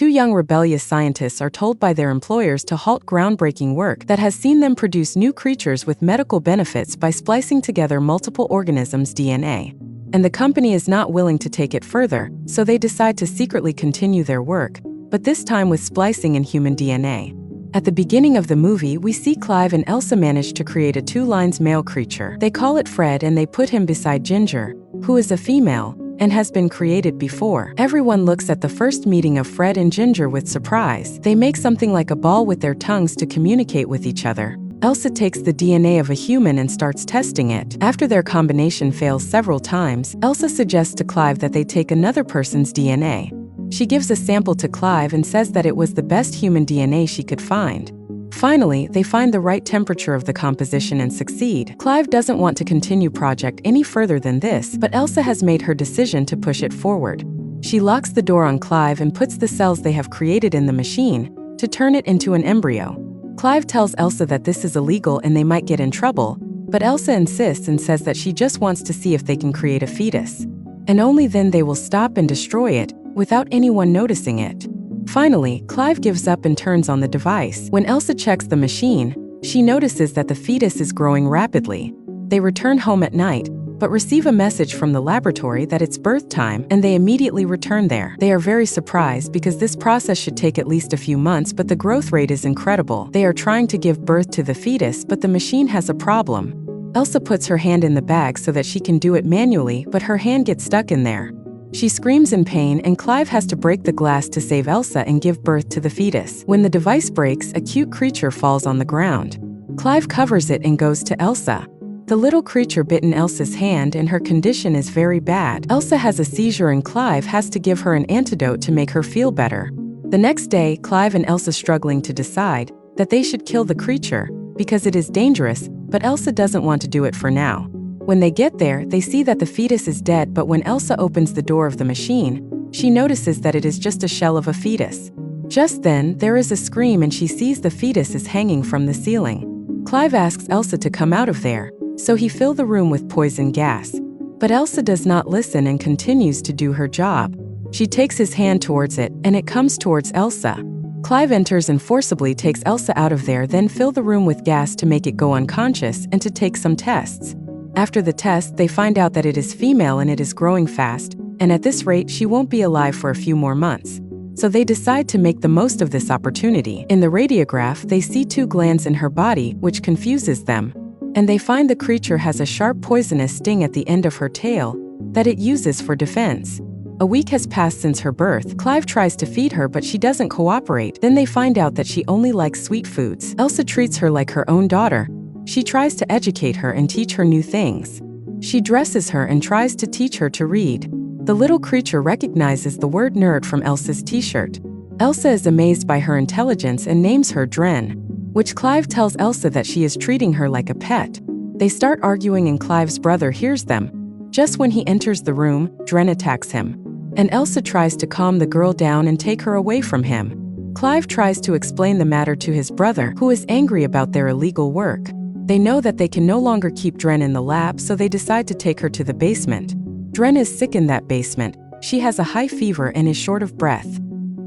two young rebellious scientists are told by their employers to halt groundbreaking work that has seen them produce new creatures with medical benefits by splicing together multiple organisms' DNA. And the company is not willing to take it further, so they decide to secretly continue their work, but this time with splicing in human DNA. At the beginning of the movie, we see Clive and Elsa manage to create a two-lines male creature. They call it Fred and they put him beside Ginger, who is a female and has been created before. Everyone looks at the first meeting of Fred and Ginger with surprise. They make something like a ball with their tongues to communicate with each other. Elsa takes the DNA of a human and starts testing it. After their combination fails several times, Elsa suggests to Clive that they take another person's DNA. She gives a sample to Clive and says that it was the best human DNA she could find. Finally, they find the right temperature of the composition and succeed. Clive doesn't want to continue project any further than this, but Elsa has made her decision to push it forward. She locks the door on Clive and puts the cells they have created in the machine to turn it into an embryo. Clive tells Elsa that this is illegal and they might get in trouble, but Elsa insists and says that she just wants to see if they can create a fetus. And only then they will stop and destroy it, without anyone noticing it. Finally, Clive gives up and turns on the device. When Elsa checks the machine, she notices that the fetus is growing rapidly. They return home at night, but receive a message from the laboratory that it's birth time, and they immediately return there. They are very surprised because this process should take at least a few months, but the growth rate is incredible. They are trying to give birth to the fetus, but the machine has a problem. Elsa puts her hand in the bag so that she can do it manually, but her hand gets stuck in there. She screams in pain and Clive has to break the glass to save Elsa and give birth to the fetus. When the device breaks, a cute creature falls on the ground. Clive covers it and goes to Elsa. The little creature bitten Elsa's hand and her condition is very bad. Elsa has a seizure and Clive has to give her an antidote to make her feel better. The next day, Clive and Elsa struggling to decide that they should kill the creature because it is dangerous, but Elsa doesn't want to do it for now. When they get there, they see that the fetus is dead, but when Elsa opens the door of the machine, she notices that it is just a shell of a fetus. Just then, there is a scream and she sees the fetus is hanging from the ceiling. Clive asks Elsa to come out of there, so he fills the room with poison gas. But Elsa does not listen and continues to do her job. She takes his hand towards it, and it comes towards Elsa. Clive enters and forcibly takes Elsa out of there, then fill the room with gas to make it go unconscious and to take some tests. After the test, they find out that it is female and it is growing fast, and at this rate she won't be alive for a few more months. So they decide to make the most of this opportunity. In the radiograph, they see two glands in her body, which confuses them, and they find the creature has a sharp poisonous sting at the end of her tail that it uses for defense. A week has passed since her birth. Clive tries to feed her, but she doesn't cooperate. Then they find out that she only likes sweet foods. Elsa treats her like her own daughter. She tries to educate her and teach her new things. She dresses her and tries to teach her to read. The little creature recognizes the word nerd from Elsa's t-shirt. Elsa is amazed by her intelligence and names her Dren, which Clive tells Elsa that she is treating her like a pet. They start arguing and Clive's brother hears them. Just when he enters the room, Dren attacks him, and Elsa tries to calm the girl down and take her away from him. Clive tries to explain the matter to his brother, who is angry about their illegal work. They know that they can no longer keep Dren in the lab, so they decide to take her to the basement. Dren is sick in that basement. She has a high fever and is short of breath.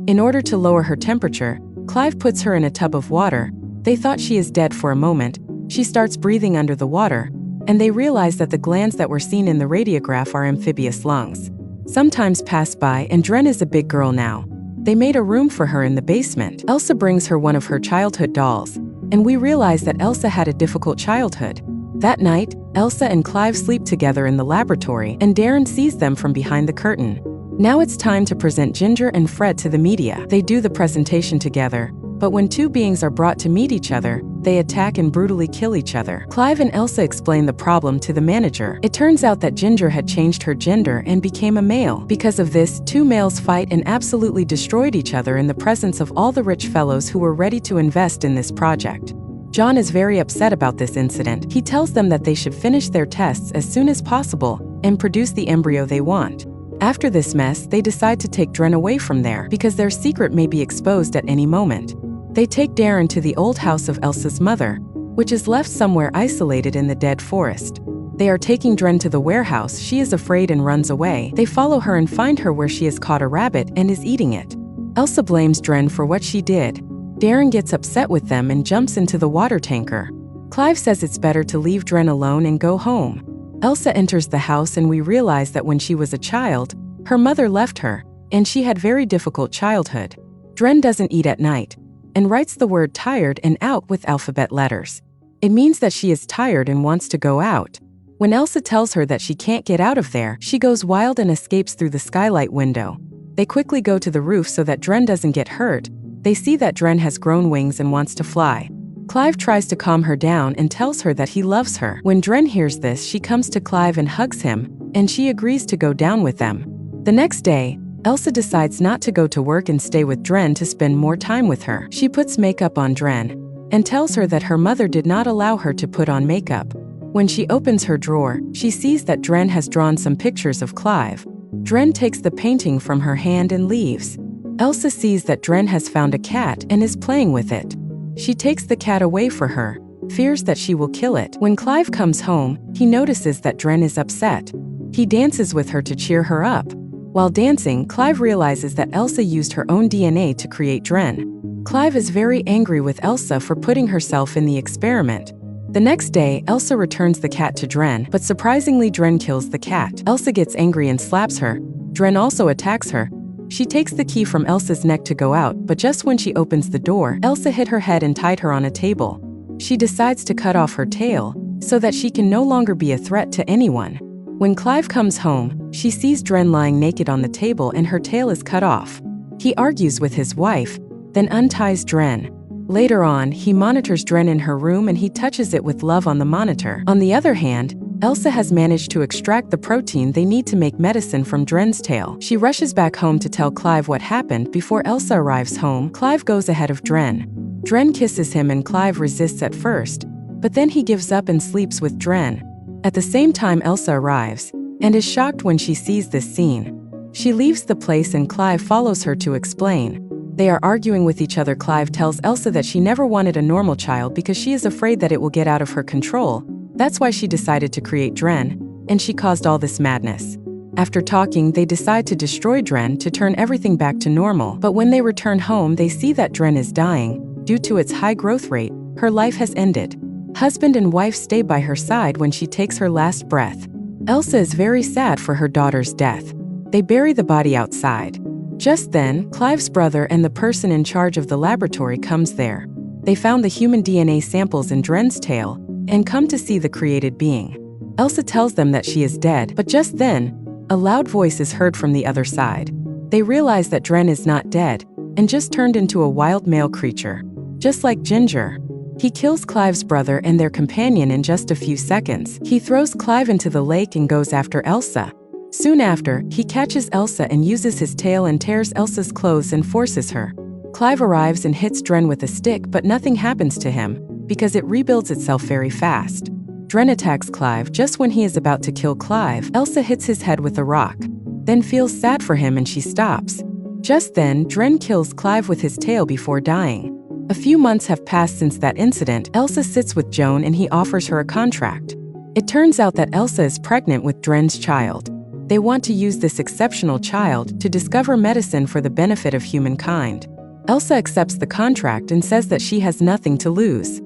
In order to lower her temperature, Clive puts her in a tub of water. They thought she is dead for a moment. She starts breathing under the water, and they realize that the glands that were seen in the radiograph are amphibious lungs. Some time pass by and Dren is a big girl now. They made a room for her in the basement. Elsa brings her one of her childhood dolls, and we realize that Elsa had a difficult childhood. That night, Elsa and Clive sleep together in the laboratory, and Dren sees them from behind the curtain. Now it's time to present Ginger and Fred to the media. They do the presentation together, but when two beings are brought to meet each other, they attack and brutally kill each other. Clive and Elsa explain the problem to the manager. It turns out that Ginger had changed her gender and became a male. Because of this, two males fight and absolutely destroyed each other in the presence of all the rich fellows who were ready to invest in this project. John is very upset about this incident. He tells them that they should finish their tests as soon as possible and produce the embryo they want. After this mess, they decide to take Dren away from there because their secret may be exposed at any moment. They take Dren to the old house of Elsa's mother, which is left somewhere isolated in the dead forest. They are taking Dren to the warehouse. She is afraid and runs away. They follow her and find her where she has caught a rabbit and is eating it. Elsa blames Dren for what she did. Dren gets upset with them and jumps into the water tanker. Clive says it's better to leave Dren alone and go home. Elsa enters the house and we realize that when she was a child, her mother left her, and she had very difficult childhood. Dren doesn't eat at night, and writes the word tired and out with alphabet letters. It means that she is tired and wants to go out. When Elsa tells her that she can't get out of there, she goes wild and escapes through the skylight window. They quickly go to the roof so that Dren doesn't get hurt. They see that Dren has grown wings and wants to fly. Clive tries to calm her down and tells her that he loves her. When Dren hears this, she comes to Clive and hugs him, and she agrees to go down with them. The next day, Elsa decides not to go to work and stay with Dren to spend more time with her. She puts makeup on Dren and tells her that her mother did not allow her to put on makeup. When she opens her drawer, she sees that Dren has drawn some pictures of Clive. Dren takes the painting from her hand and leaves. Elsa sees that Dren has found a cat and is playing with it. She takes the cat away for her, fears that she will kill it. When Clive comes home, he notices that Dren is upset. He dances with her to cheer her up. While dancing, Clive realizes that Elsa used her own DNA to create Dren. Clive is very angry with Elsa for putting herself in the experiment. The next day, Elsa returns the cat to Dren, but surprisingly Dren kills the cat. Elsa gets angry and slaps her. Dren also attacks her. She takes the key from Elsa's neck to go out, but just when she opens the door, Elsa hit her head and tied her on a table. She decides to cut off her tail, so that she can no longer be a threat to anyone. When Clive comes home, she sees Dren lying naked on the table and her tail is cut off. He argues with his wife, then unties Dren. Later on, he monitors Dren in her room and he touches it with love on the monitor. On the other hand, Elsa has managed to extract the protein they need to make medicine from Dren's tail. She rushes back home to tell Clive what happened. Before Elsa arrives home, Clive goes ahead of Dren. Dren kisses him and Clive resists at first, but then he gives up and sleeps with Dren. At the same time, Elsa arrives and is shocked when she sees this scene. She leaves the place and Clive follows her to explain. They are arguing with each other. Clive tells Elsa that she never wanted a normal child because she is afraid that it will get out of her control. That's why she decided to create Dren, and she caused all this madness. After talking, they decide to destroy Dren to turn everything back to normal. But when they return home, they see that Dren is dying. Due to its high growth rate, her life has ended. Husband and wife stay by her side when she takes her last breath. Elsa is very sad for her daughter's death. They bury the body outside. Just then, Clive's brother and the person in charge of the laboratory comes there. They found the human DNA samples in Dren's tail and come to see the created being. Elsa tells them that she is dead, but just then, a loud voice is heard from the other side. They realize that Dren is not dead and just turned into a wild male creature. Just like Ginger. He kills Clive's brother and their companion in just a few seconds. He throws Clive into the lake and goes after Elsa. Soon after, he catches Elsa and uses his tail and tears Elsa's clothes and forces her. Clive arrives and hits Dren with a stick, but nothing happens to him, because it rebuilds itself very fast. Dren attacks Clive just when he is about to kill Clive. Elsa hits his head with a rock, then feels sad for him and she stops. Just then, Dren kills Clive with his tail before dying. A few months have passed since that incident. Elsa sits with Joan and he offers her a contract. It turns out that Elsa is pregnant with Dren's child. They want to use this exceptional child to discover medicine for the benefit of humankind. Elsa accepts the contract and says that she has nothing to lose.